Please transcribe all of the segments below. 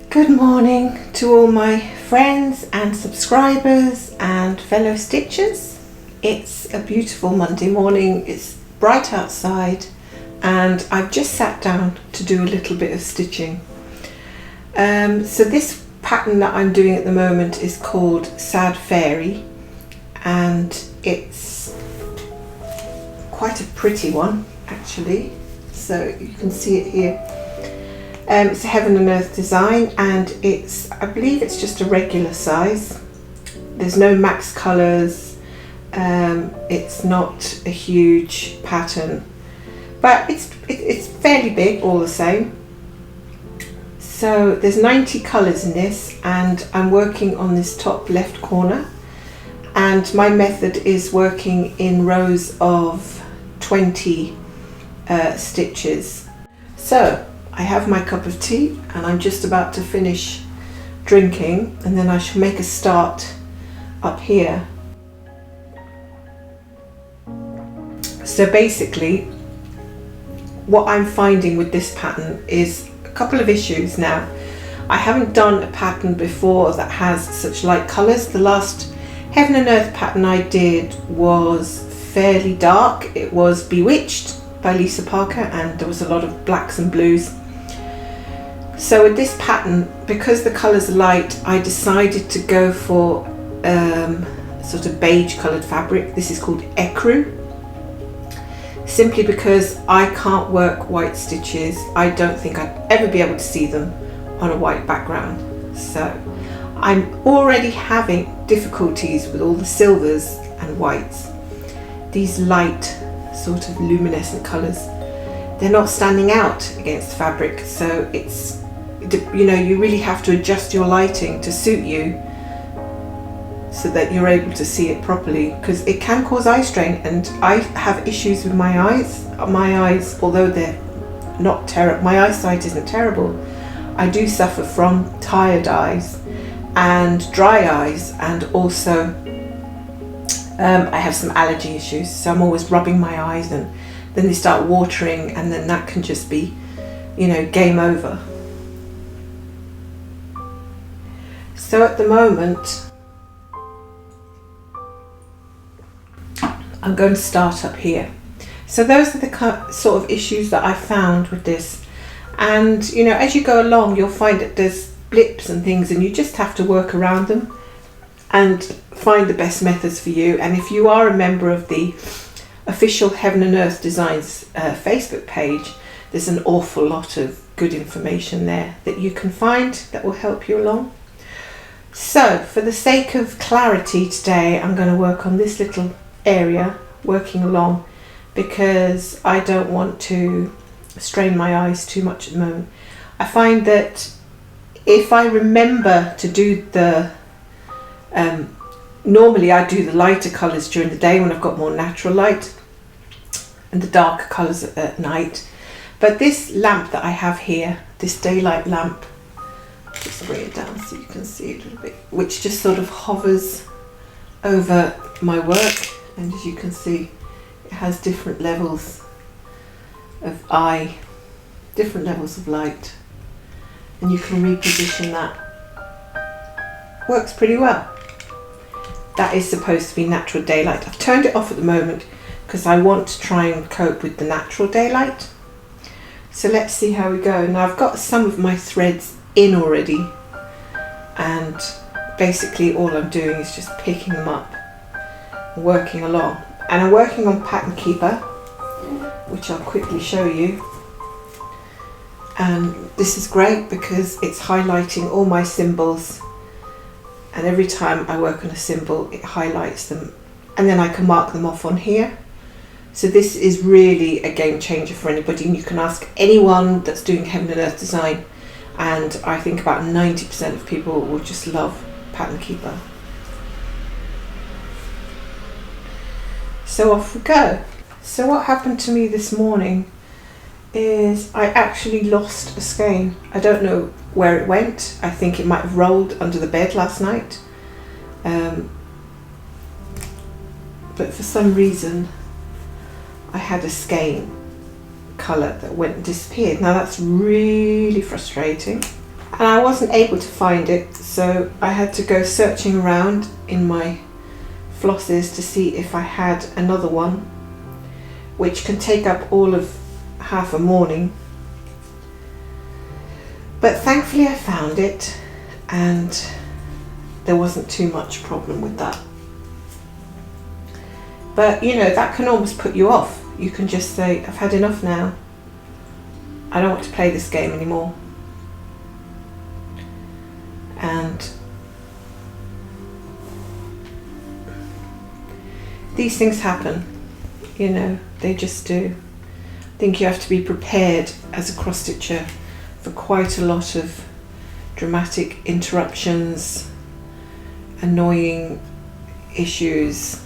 Good morning to all my friends and subscribers and fellow stitchers. It's a beautiful Monday morning, it's bright outside and I've just sat down to do a little bit of stitching. So this pattern that I'm doing at the moment is called Sad Fairy and it's quite a pretty one actually, so you can see it here. It's a Heaven and Earth design and I believe it's just a regular size. There's no max colours, it's not a huge pattern, but it's fairly big all the same. So there's 90 colours in this and I'm working on this top left corner, and my method is working in rows of 20 stitches. So I have my cup of tea and I'm just about to finish drinking, and then I shall make a start up here. So basically what I'm finding with this pattern is a couple of issues now. I haven't done a pattern before that has such light colours. The last Heaven and Earth pattern I did was fairly dark. It was Bewitched by Lisa Parker and there was a lot of blacks and blues. So with this pattern, because the colours are light, I decided to go for sort of beige coloured fabric. This is called Ecru, simply because I can't work white stitches. I don't think I'd ever be able to see them on a white background. So I'm already having difficulties with all the silvers and whites. These light sort of luminescent colours, they're not standing out against the fabric, so it's, you know, you really have to adjust your lighting to suit you so that you're able to see it properly, because it can cause eye strain, and I have issues with my eyes. My eyes, although they're not terrible, my eyesight isn't terrible, I do suffer from tired eyes and dry eyes, and also I have some allergy issues, so I'm always rubbing my eyes and then they start watering, and then that can just be, you know, game over. So at the moment I'm going to start up here. So those are the sort of issues that I found with this, and you know, as you go along you'll find that there's blips and things and you just have to work around them and find the best methods for you. And if you are a member of the official Heaven and Earth Designs Facebook page, there's an awful lot of good information there that you can find that will help you along. So for the sake of clarity today, I'm going to work on this little area, working along, because I don't want to strain my eyes too much at the moment. I find that if I remember to do the normally I do the lighter colours during the day when I've got more natural light, and the darker colours at night. But this lamp that I have here, this daylight lamp, just bring it down so you can see it a little bit, which just sort of hovers over my work, and as you can see it has different levels of different levels of light, and you can reposition that. Works pretty well. That is supposed to be natural daylight. I've turned it off at the moment because I want to try and cope with the natural daylight. So let's see how we go. Now I've got some of my threads in already, and basically all I'm doing is just picking them up and working along. And I'm working on Pattern Keeper, which I'll quickly show you. And this is great because it's highlighting all my symbols, and every time I work on a symbol it highlights them, and then I can mark them off on here. So this is really a game changer for anybody, and you can ask anyone that's doing Heaven and Earth design, and I think about 90% of people will just love Pattern Keeper. So off we go. So what happened to me this morning is I actually lost a skein. I don't know where it went. I think it might have rolled under the bed last night, but for some reason I had a skein colour that went and disappeared. Now that's really frustrating. and I wasn't able to find it, so I had to go searching around in my flosses to see if I had another one, which can take up all of half a morning. But thankfully I found it, and there wasn't too much problem with that. But you know, that can almost put you off. You can just say, I've had enough now. I don't want to play this game anymore. And these things happen, you know, they just do. I think you have to be prepared as a cross stitcher for quite a lot of dramatic interruptions, annoying issues.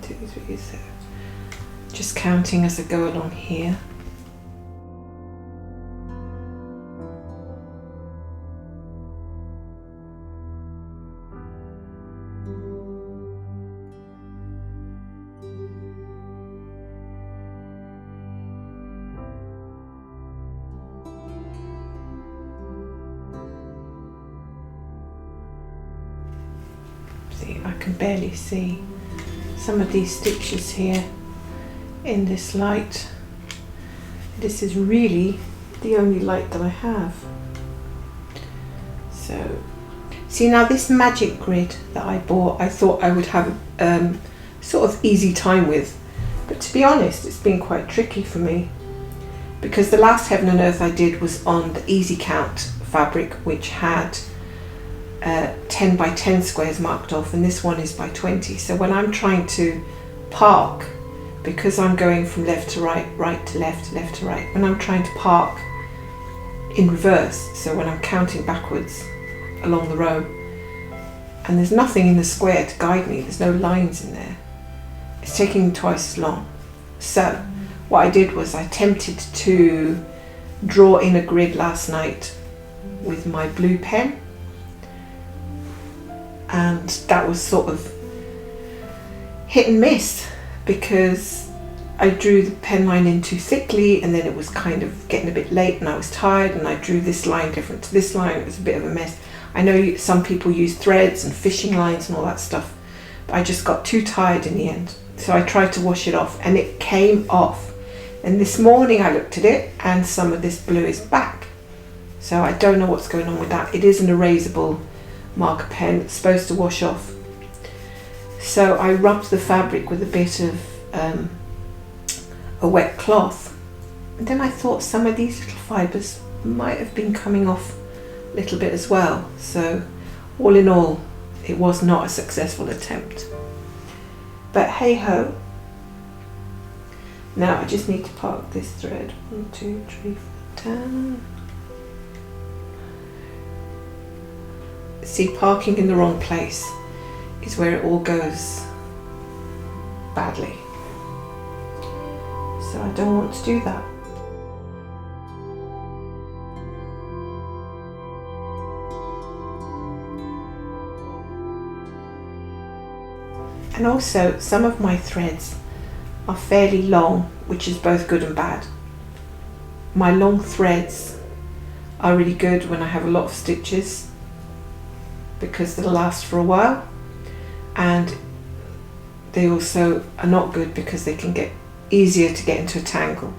2, 3, 4. Just counting as I go along here. See, I can barely see some of these stitches here in this light. This is really the only light that I have. So, see, now this magic grid that I bought, I thought I would have sort of easy time with, but to be honest, it's been quite tricky for me, because the last Heaven and Earth I did was on the Easy Count fabric, which had 10 by 10 squares marked off, and this one is by 20. So when I'm trying to park, because I'm going from left to right, right to left, left to right, when I'm trying to park in reverse, so when I'm counting backwards along the row, and there's nothing in the square to guide me, there's no lines in there, it's taking me twice as long. So what I did was I attempted to draw in a grid last night with my blue pen, and that was sort of hit and miss, because I drew the pen line in too thickly, and then it was kind of getting a bit late and I was tired, and I drew this line different to this line. It was a bit of a mess. I know some people use threads and fishing lines and all that stuff, but I just got too tired in the end. So I tried to wash it off, and it came off. And this morning I looked at it, and some of this blue is back. So I don't know what's going on with that. It is an erasable marker pen. It's supposed to wash off. So I rubbed the fabric with a bit of a wet cloth, and then I thought some of these little fibres might have been coming off a little bit as well. So all in all, it was not a successful attempt, but hey ho. Now I just need to park this thread. 1, 2, 3, 4, 10. See, parking in the wrong place is where it all goes badly. So I don't want to do that. And also, some of my threads are fairly long, which is both good and bad. My long threads are really good when I have a lot of stitches, because they'll last for a while, and they also are not good because they can get easier to get into a tangle.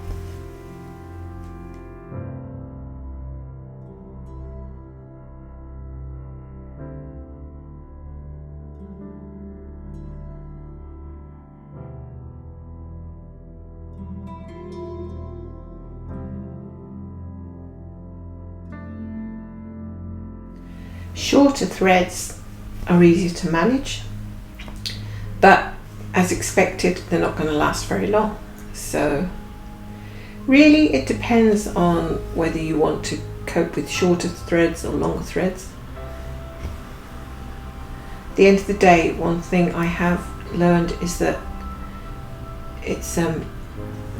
Shorter threads are easier to manage, but as expected, they're not going to last very long. So really it depends on whether you want to cope with shorter threads or longer threads. At the end of the day, one thing I have learned is that it's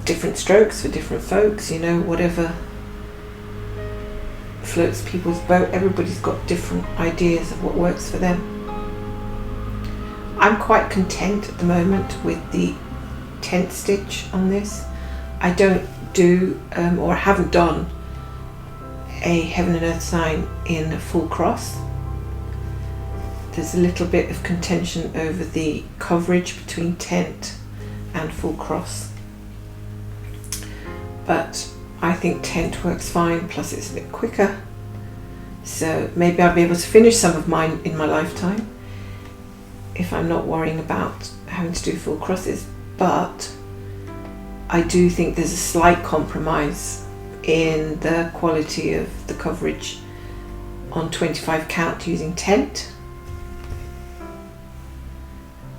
different strokes for different folks, you know, whatever floats people's boat. Everybody's got different ideas of what works for them. I'm quite content at the moment with the 10th stitch on this. I don't do or haven't done a heaven and earth sign in a full cross. There's a little bit of contention over the coverage between tent and full cross, but I think tent works fine, plus it's a bit quicker, so maybe I'll be able to finish some of mine in my lifetime if I'm not worrying about having to do full crosses. But I do think there's a slight compromise in the quality of the coverage on 25 count using tent.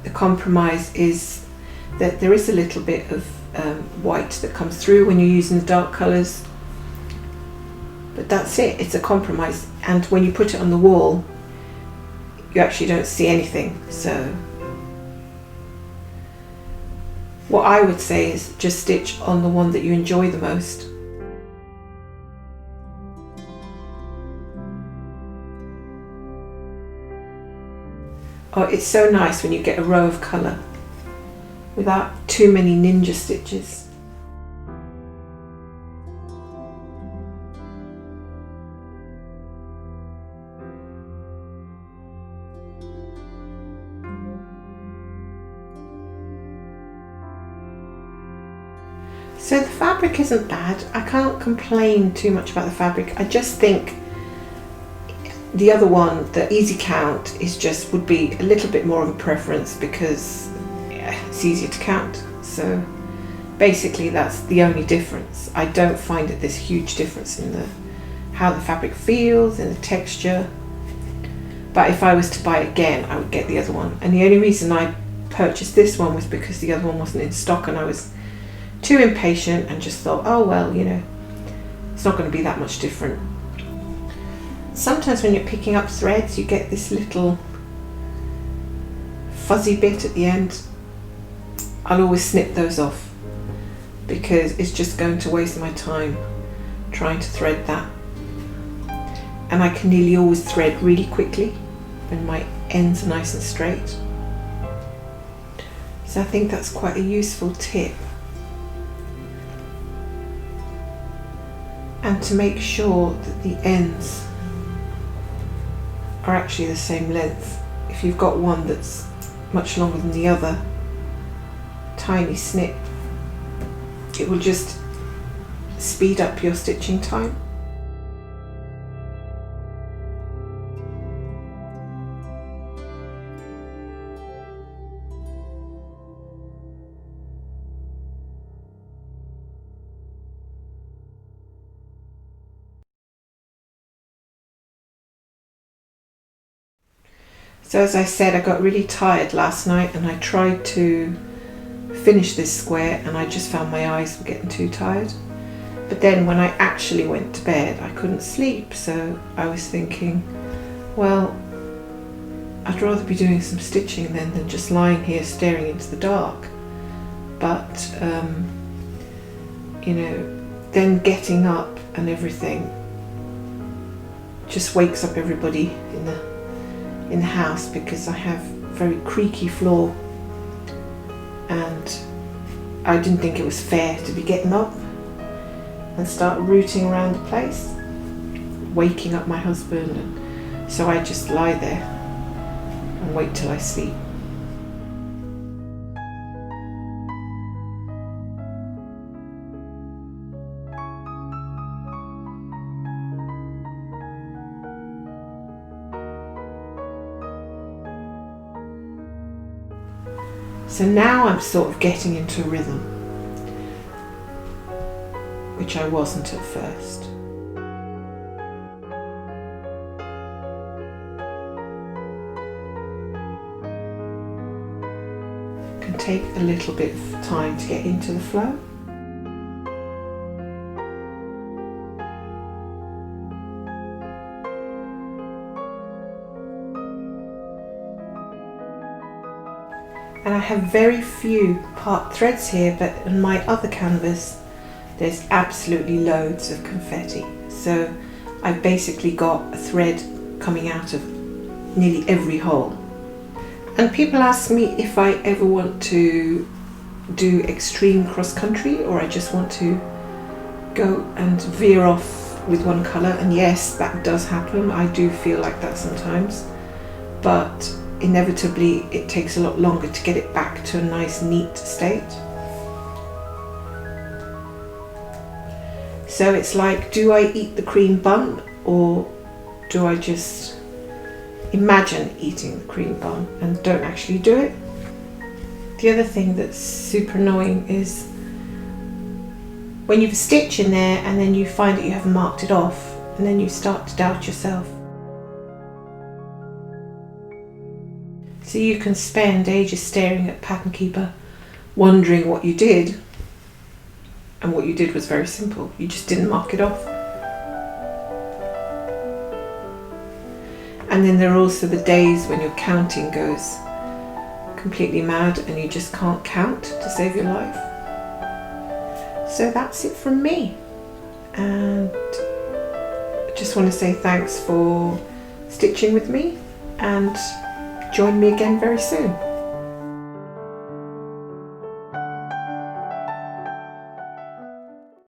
The compromise is that there is a little bit of white that comes through when you're using the dark colours, but that's it, it's a compromise, and when you put it on the wall you actually don't see anything. So what I would say is just stitch on the one that you enjoy the most. Oh, it's so nice when you get a row of colour without too many ninja stitches. So the fabric isn't bad. I can't complain too much about the fabric. I just think the other one, the easy count, would be a little bit more of a preference because it's easier to count. So basically that's the only difference. I don't find that there's huge difference in how the fabric feels and the texture. But if I was to buy it again, I would get the other one. And the only reason I purchased this one was because the other one wasn't in stock, and I was too impatient and just thought, oh well, you know, it's not going to be that much different. Sometimes when you're picking up threads you get this little fuzzy bit at the end. I'll always snip those off because it's just going to waste my time trying to thread that, and I can nearly always thread really quickly when my ends are nice and straight. So I think that's quite a useful tip. And to make sure that the ends are actually the same length. If you've got one that's much longer than the other, tiny snip, it will just speed up your stitching time. So as I said, I got really tired last night and I tried to finish this square and I just found my eyes were getting too tired. But then when I actually went to bed I couldn't sleep, so I was thinking, well, I'd rather be doing some stitching then than just lying here staring into the dark. But you know, then getting up and everything just wakes up everybody in the house, because I have very creaky floor and I didn't think it was fair to be getting up and start rooting around the place, waking up my husband, and so I just lie there and wait till I sleep. So now I'm sort of getting into a rhythm, which I wasn't at first. It can take a little bit of time to get into the flow. And I have very few part threads here, but on my other canvas there's absolutely loads of confetti. So I've basically got a thread coming out of nearly every hole. And people ask me if I ever want to do extreme cross country, or I just want to go and veer off with one colour, and yes, that does happen. I do feel like that sometimes, but inevitably it takes a lot longer to get it back to a nice neat state. So it's like, do I eat the cream bun, or do I just imagine eating the cream bun and don't actually do it? The other thing that's super annoying is when you have a stitch in there and then you find that you haven't marked it off, and then you start to doubt yourself. So you can spend ages staring at Pattern Keeper, wondering what you did, and what you did was very simple. You just didn't mark it off. And then there are also the days when your counting goes completely mad and you just can't count to save your life. So that's it from me, and I just want to say thanks for stitching with me, and join me again very soon.